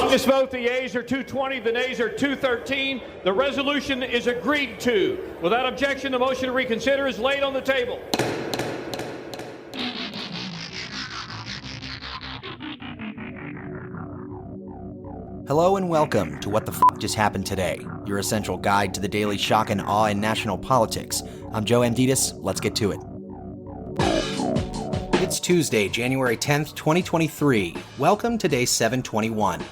Strongest vote, the yeas are 220, the nays are 213. The resolution is agreed to. Without objection, the motion to reconsider is laid on the table. Hello and welcome to What the F*** Just Happened Today, your essential guide to the daily shock and awe in national politics. I'm Joe Amditis. Let's get to it. It's Tuesday, January 10th, 2023. Welcome to day 721.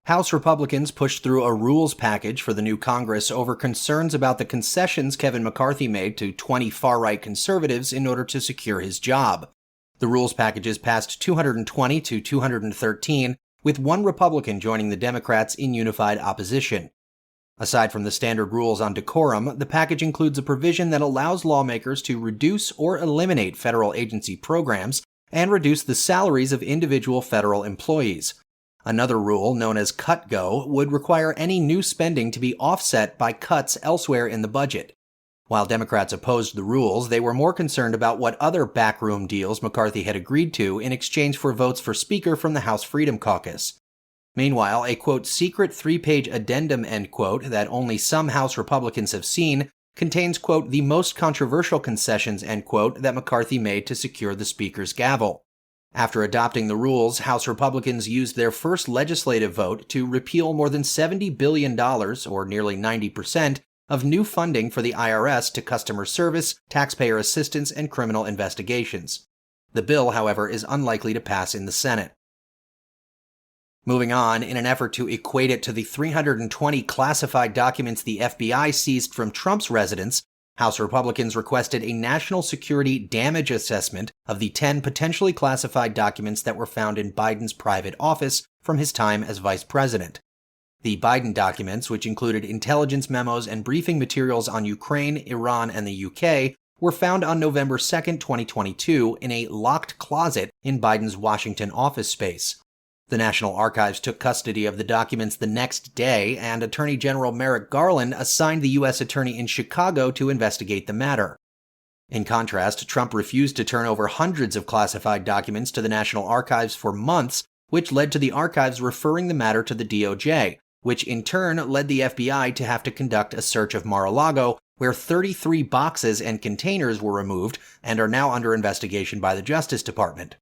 House Republicans pushed through a rules package for the new Congress over concerns about the concessions Kevin McCarthy made to 20 far-right conservatives in order to secure his job. The rules packages passed 220 to 213, with one Republican joining the Democrats in unified opposition. Aside from the standard rules on decorum, the package includes a provision that allows lawmakers to reduce or eliminate federal agency programs and reduce the salaries of individual federal employees. Another rule, known as Cut Go, would require any new spending to be offset by cuts elsewhere in the budget. While Democrats opposed the rules, they were more concerned about what other backroom deals McCarthy had agreed to in exchange for votes for Speaker from the House Freedom Caucus. Meanwhile, a, quote, secret 3-page addendum, end quote, that only some House Republicans have seen contains, quote, the most controversial concessions, end quote, that McCarthy made to secure the Speaker's gavel. After adopting the rules, House Republicans used their first legislative vote to repeal more than $70 billion, or nearly 90%, of new funding for the IRS to customer service, taxpayer assistance, and criminal investigations. The bill, however, is unlikely to pass in the Senate. Moving on, in an effort to equate it to the 320 classified documents the FBI seized from Trump's residence, House Republicans requested a national security damage assessment of the 10 potentially classified documents that were found in Biden's private office from his time as vice president. The Biden documents, which included intelligence memos and briefing materials on Ukraine, Iran, and the UK, were found on November 2, 2022, in a locked closet in Biden's Washington office space. The National Archives took custody of the documents the next day, and Attorney General Merrick Garland assigned the U.S. Attorney in Chicago to investigate the matter. In contrast, Trump refused to turn over hundreds of classified documents to the National Archives for months, which led to the archives referring the matter to the DOJ, which in turn led the FBI to have to conduct a search of Mar-a-Lago, where 33 boxes and containers were removed and are now under investigation by the Justice Department.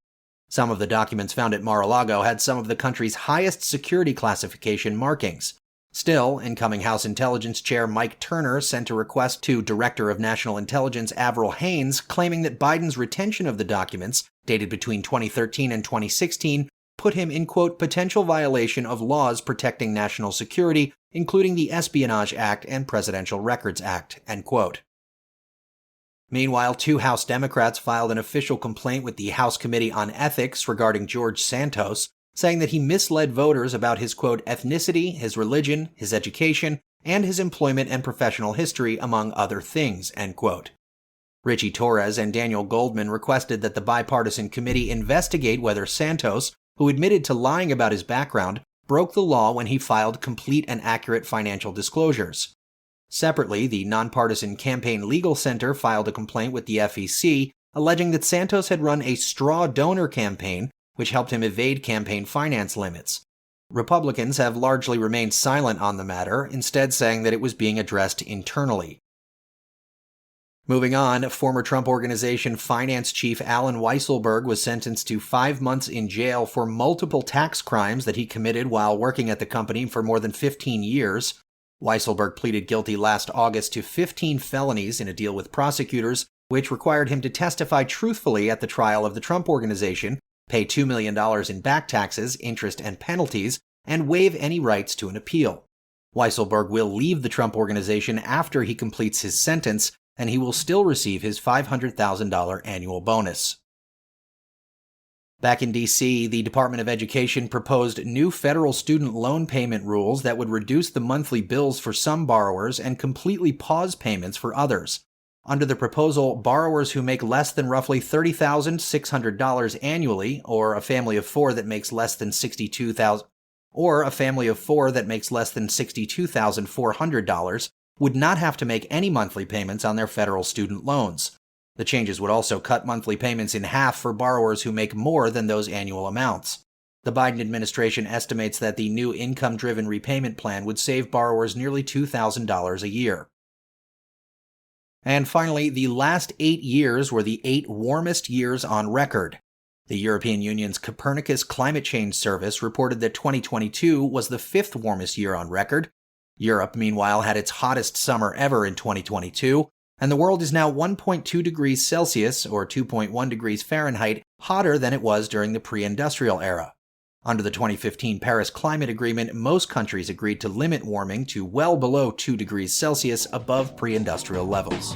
Some of the documents found at Mar-a-Lago had some of the country's highest security classification markings. Still, incoming House Intelligence Chair Mike Turner sent a request to Director of National Intelligence Avril Haines claiming that Biden's retention of the documents, dated between 2013 and 2016, put him in, quote, potential violation of laws protecting national security, including the Espionage Act and Presidential Records Act, end quote. Meanwhile, two House Democrats filed an official complaint with the House Committee on Ethics regarding George Santos, saying that he misled voters about his, quote, ethnicity, his religion, his education, and his employment and professional history, among other things, end quote. Richie Torres and Daniel Goldman requested that the bipartisan committee investigate whether Santos, who admitted to lying about his background, broke the law when he filed complete and accurate financial disclosures. Separately, the Nonpartisan Campaign Legal Center filed a complaint with the FEC, alleging that Santos had run a straw donor campaign, which helped him evade campaign finance limits. Republicans have largely remained silent on the matter, instead saying that it was being addressed internally. Moving on, former Trump Organization finance chief Allen Weisselberg was sentenced to 5 months in jail for multiple tax crimes that he committed while working at the company for more than 15 years. Weisselberg pleaded guilty last August to 15 felonies in a deal with prosecutors, which required him to testify truthfully at the trial of the Trump Organization, pay $2 million in back taxes, interest, and penalties, and waive any rights to an appeal. Weisselberg will leave the Trump Organization after he completes his sentence, and he will still receive his $500,000 annual bonus. Back in D.C., the Department of Education proposed new federal student loan payment rules that would reduce the monthly bills for some borrowers and completely pause payments for others. Under the proposal, borrowers who make less than roughly $30,600 annually, or a family of four that makes less than $62,400, would not have to make any monthly payments on their federal student loans. The changes would also cut monthly payments in half for borrowers who make more than those annual amounts. The Biden administration estimates that the new income-driven repayment plan would save borrowers nearly $2,000 a year. And finally, the last 8 years were the 8 warmest years on record. The European Union's Copernicus Climate Change Service reported that 2022 was the 5th warmest year on record. Europe, meanwhile, had its hottest summer ever in 2022, and the world is now 1.2 degrees Celsius, or 2.1 degrees Fahrenheit, hotter than it was during the pre-industrial era. Under the 2015 Paris Climate Agreement, most countries agreed to limit warming to well below 2 degrees Celsius above pre-industrial levels.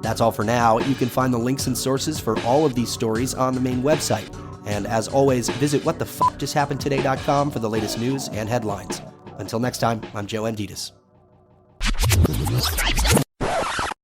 That's all for now. You can find the links and sources for all of these stories on the main website. And as always, visit whatthefjusthappenedtoday.com for the latest news and headlines. Until next time, I'm Joe Anditas.